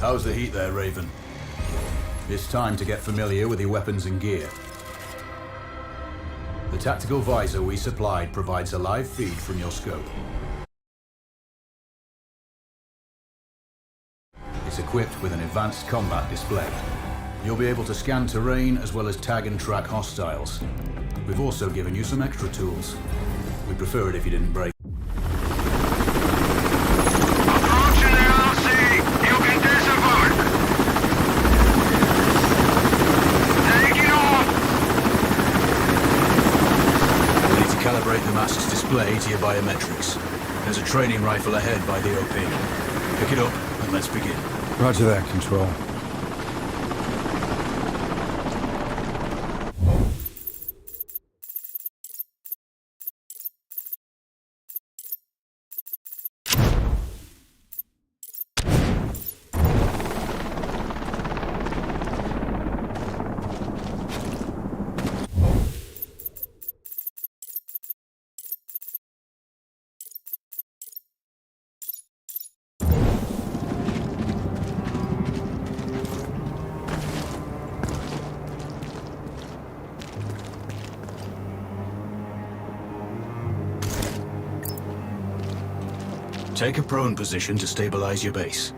How's the heat there, Raven? It's time to get familiar with your weapons and gear. The tactical visor we supplied provides a live feed from your scope. It's equipped with an advanced combat display. You'll be able to scan terrain as well as tag and track hostiles. We've also given you some extra tools. We'd prefer it if you didn't break. Calibrate the mask's display to your biometrics. There's a training rifle ahead by the OP. Pick it up and let's begin. Roger that, Control. Take a prone position to stabilize your base.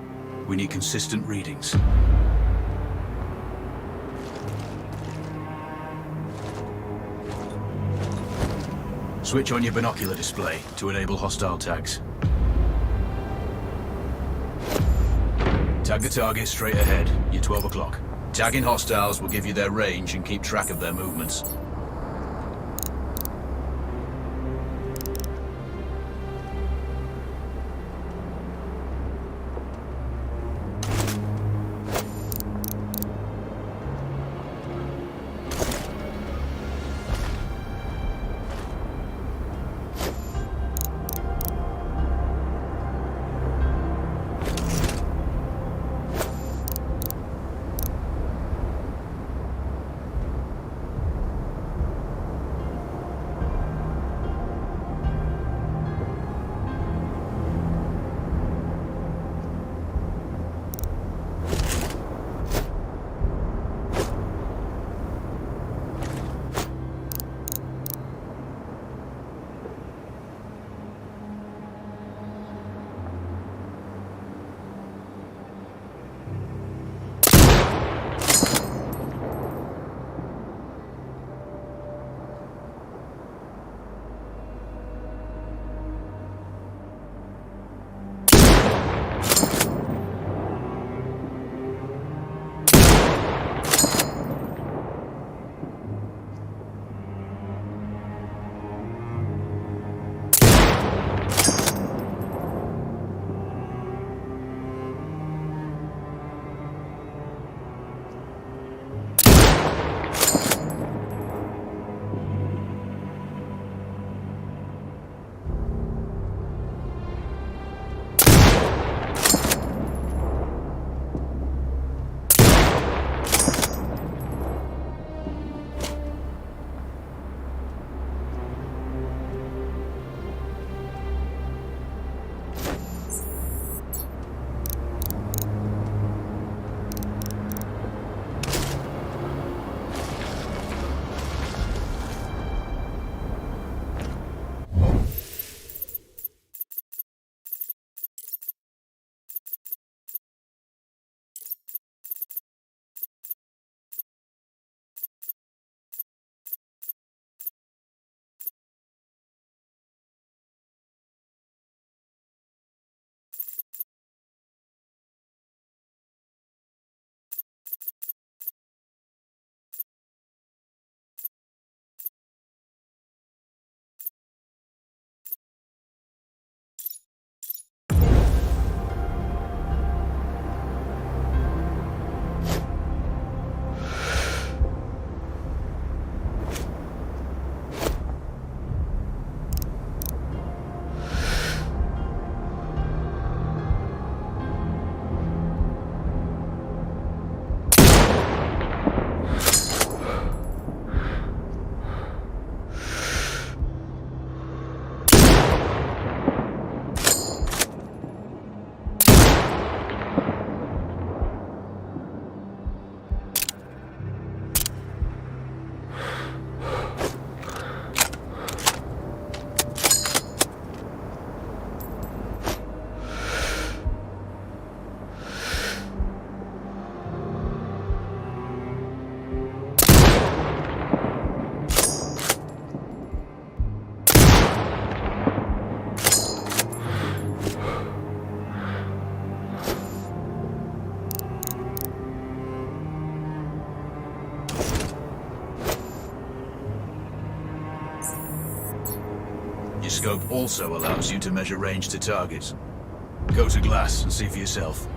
We need consistent readings. Switch on your binocular display to enable hostile tags. Tag the target straight ahead, you're 12 o'clock. Tagging hostiles will give you their range and keep track of their movements. scope also allows you to measure range to targets. Go to glass and see for yourself.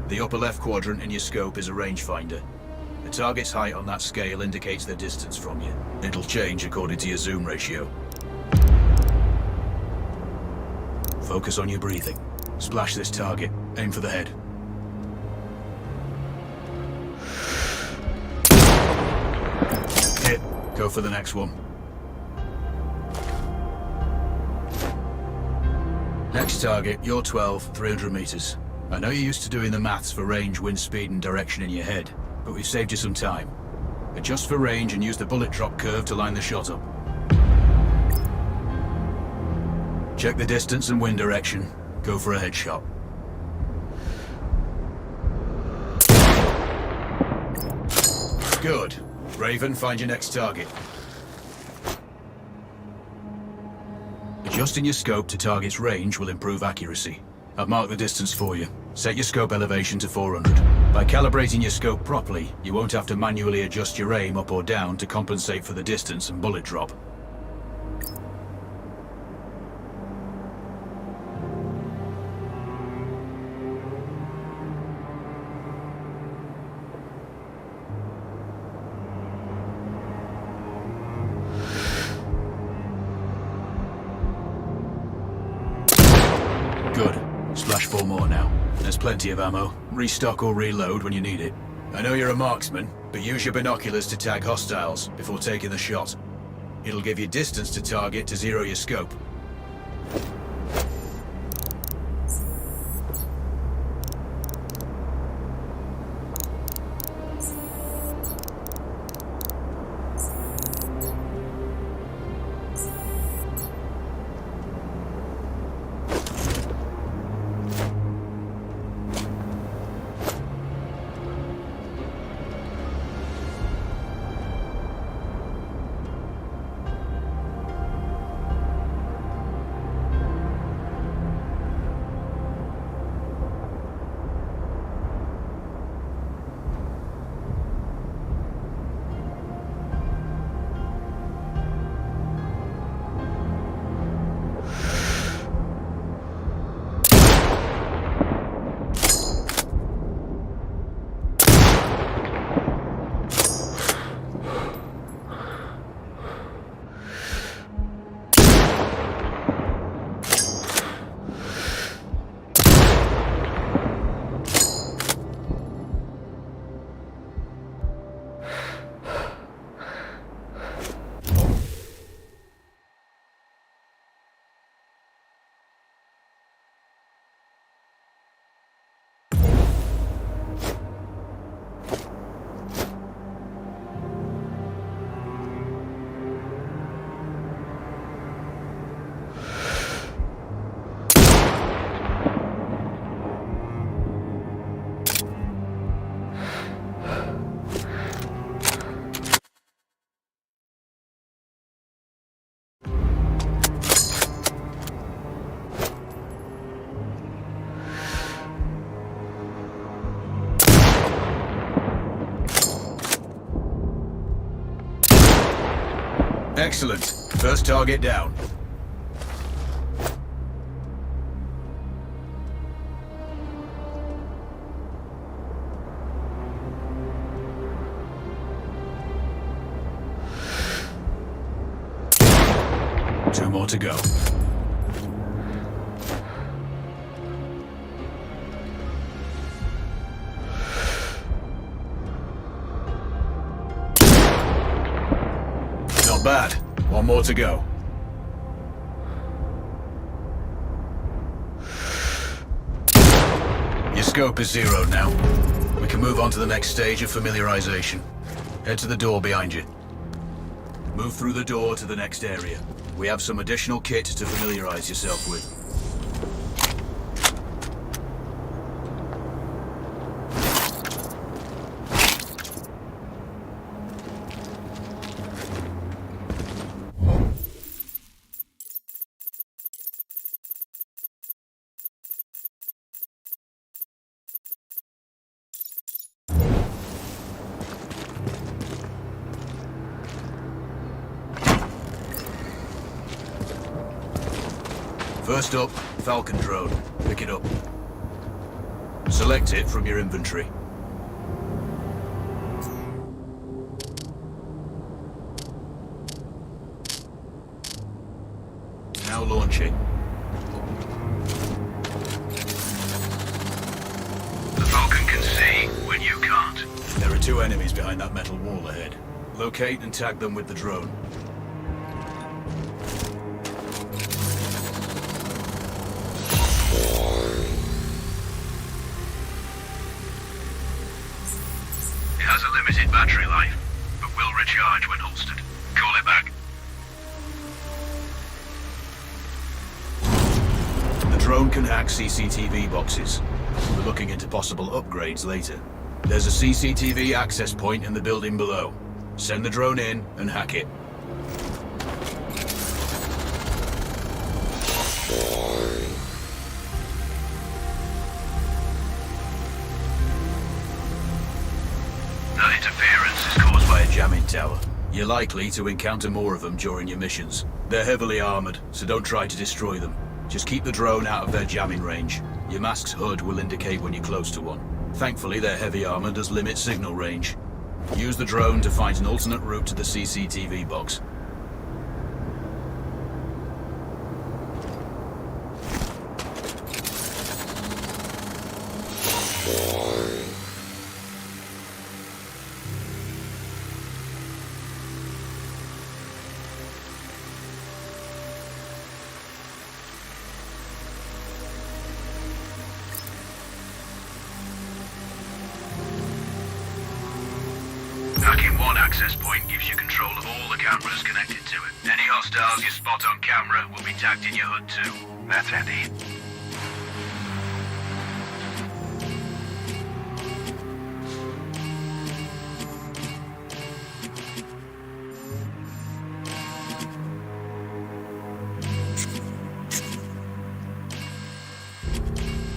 The upper left quadrant in your scope is a rangefinder. The target's height on that scale indicates their distance from you. It'll change according to your zoom ratio. Focus on your breathing. Splash this target. Aim for the head. Hit. Go for the next one. Next target, you're 12, 300 meters. I know you're used to doing the maths for range, wind speed and direction in your head, but we've saved you some time. Adjust for range and use the bullet drop curve to line the shot up. Check the distance and wind direction. Go for a headshot. Good. Raven, find your next target. Adjusting your scope to target's range will improve accuracy. I've marked the distance for you. Set your scope elevation to 400. By calibrating your scope properly, you won't have to manually adjust your aim up or down to compensate for the distance and bullet drop. Good. Splash 4 more now. There's plenty of ammo. Restock or reload when you need it. I know you're a marksman, but use your binoculars to tag hostiles before taking the shot. It'll give you distance to target to zero your scope. Excellent. First target down. Two more to go. Not bad. One more to go. Your scope is zeroed now. We can move on to the next stage of familiarization. Head to the door behind you. Move through the door to the next area. We have some additional kit to familiarize yourself with. First up, Falcon drone. Pick it up. Select it from your inventory. Now launch it. The Falcon can see when you can't. There are two enemies behind that metal wall ahead. Locate and tag them with the drone. It has a limited battery life, but will recharge when holstered. Call it back. The drone can hack CCTV boxes. We're looking into possible upgrades later. There's a CCTV access point in the building below. Send the drone in and hack it. That interference is caused by By a jamming tower. You're likely to encounter more of them during your missions. They're heavily armored, so don't try to destroy them. Just keep the drone out of their jamming range. Your mask's HUD will indicate when you're close to one. Thankfully, their heavy armor does limit signal range. Use the drone to find an alternate route to the CCTV box. Hacking one access point gives you control of all the cameras connected to it. Any hostiles you spot on camera will be tagged in your HUD too. That's handy.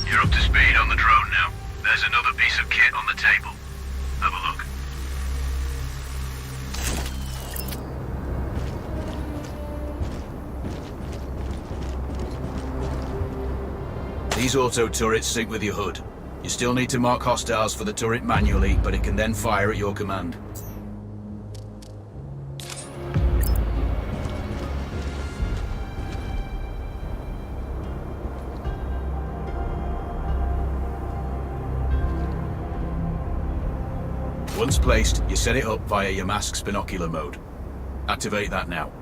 You're up to speed on the drone now. There's another piece of kit on the table. Have a look. These auto turrets sync with your HUD. You still need to mark hostiles for the turret manually, but it can then fire at your command. Once placed, you set it up via your mask's binocular mode. Activate that now.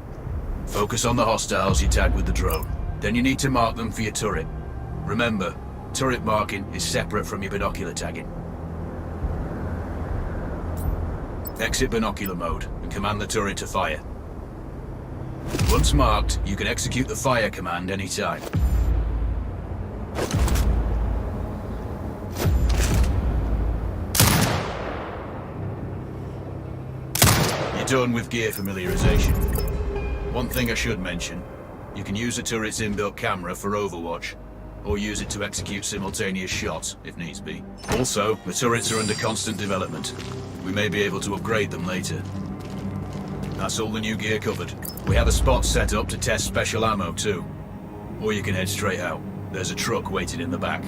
Focus on the hostiles you tag with the drone. Then you need to mark them for your turret. Remember, turret marking is separate from your binocular tagging. Exit binocular mode and command the turret to fire. Once marked, you can execute the fire command anytime. You're done with gear familiarization. One thing I should mention, you can use the turret's inbuilt camera for overwatch, or use it to execute simultaneous shots, if needs be. Also, the turrets are under constant development. We may be able to upgrade them later. That's all the new gear covered. We have a spot set up to test special ammo too. Or you can head straight out. There's a truck waiting in the back.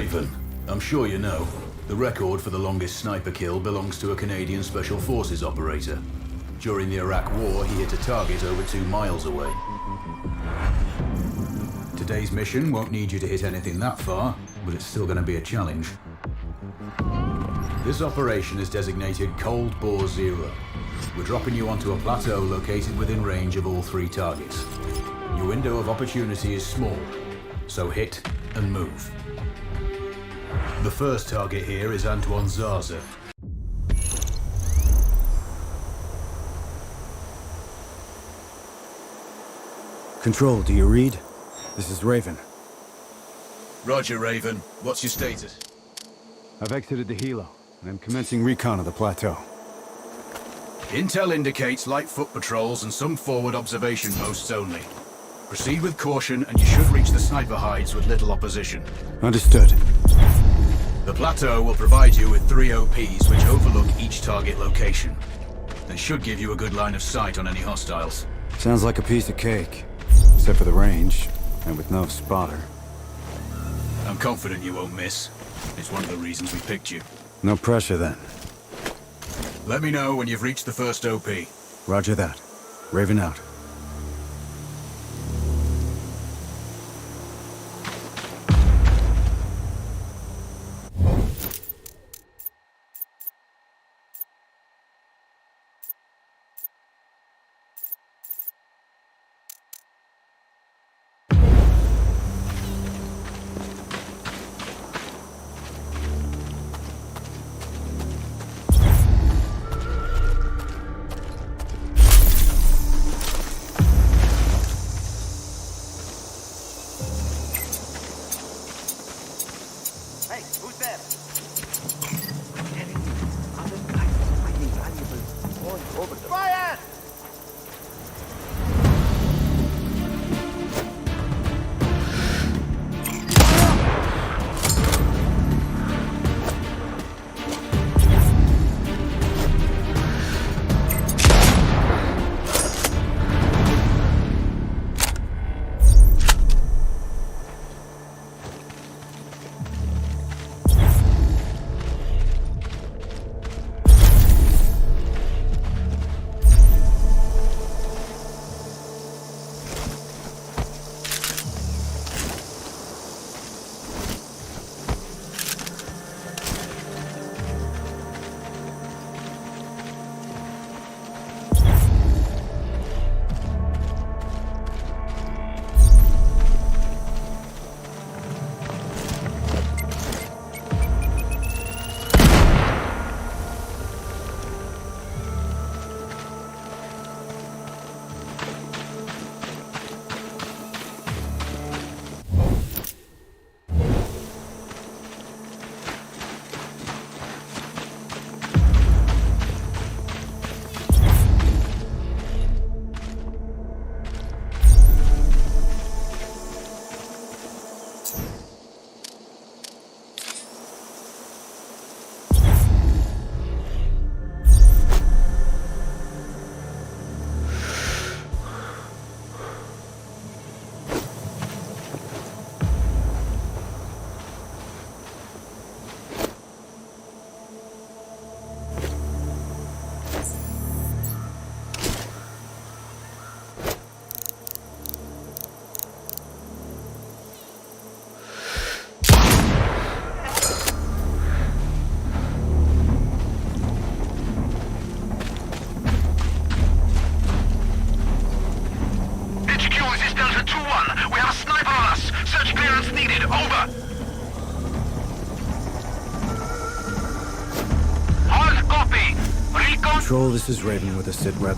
Raven. I'm sure you know, the record for the longest sniper kill belongs to a Canadian Special Forces operator. During the Iraq War, he hit a target over 2 miles away. Today's mission won't need you to hit anything that far, but it's still going to be a challenge. This operation is designated Cold Bore Zero. We're dropping you onto a plateau located within range of all 3 targets. Your window of opportunity is small, so hit and move. The first target here is Antoine Zaza. Control, do you read? This is Raven. Roger, Raven. What's your status? I've exited the helo, and I'm commencing recon of the plateau. Intel indicates light foot patrols and some forward observation posts only. Proceed with caution and you should reach the sniper hides with little opposition. Understood. The plateau will provide you with 3 OPs which overlook each target location. They should give you a good line of sight on any hostiles. Sounds like a piece of cake. Except for the range, and with no spotter. I'm confident you won't miss. It's one of the reasons we picked you. No pressure then. Let me know when you've reached the first OP. Roger that. Raven out. Hey, who's there? Other types of finding valuables all over the fire! Control, this is Raven with a sit rep.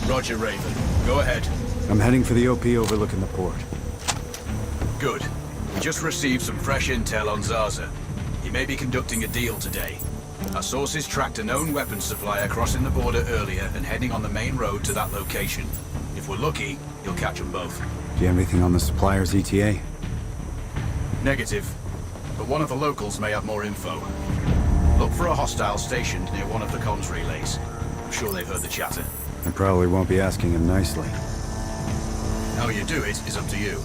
Roger, Raven. Go ahead. I'm heading for the OP overlooking the port. Good. We just received some fresh intel on Zaza. He may be conducting a deal today. Our sources tracked a known weapons supplier crossing the border earlier and heading on the main road to that location. If we're lucky, you'll catch them both. Do you have anything on the supplier's ETA? Negative. But one of the locals may have more info. Look for a hostile stationed near one of the comms relays. I'm sure they've heard the chatter. I probably won't be asking him nicely. How you do it is up to you.